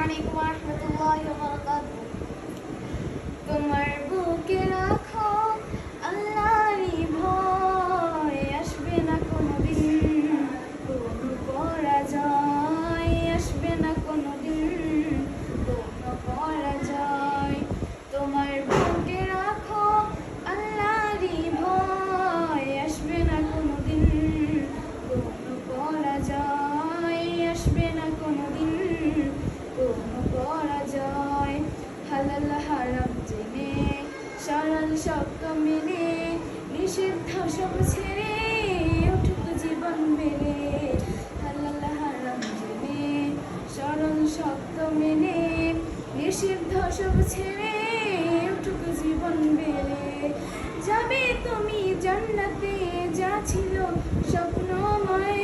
আলাইকুম ওয়া রাহমাতুল্লাহি ওয়া বারাকাতুহু। তোমার বুকে রাখো আল্লাহরই ভয়, আসবে না কোনোদিন কোনো পরাজয়, আসবে না কোনোদিন কোনো পরাজয়। তোমার বুকে রাখো আল্লাহরই ভয়, আসবে না কোনোদিন কোনো পরাজয়, আসবে না কোনোদিন কোনো পরাজয়। হালাল হারাম জেনে সরল শব্দ মেনে নিষিদ্ধ সব ছেড়ে উঠুক জীবন বেড়ে। হালাল হারাম জেনে সরল শব্দ মেনে নিষিদ্ধ সব ছেড়ে উঠুক জীবন বেড়ে। যাবে তুমি জান্নাতে, যা ছিল স্বপ্নময়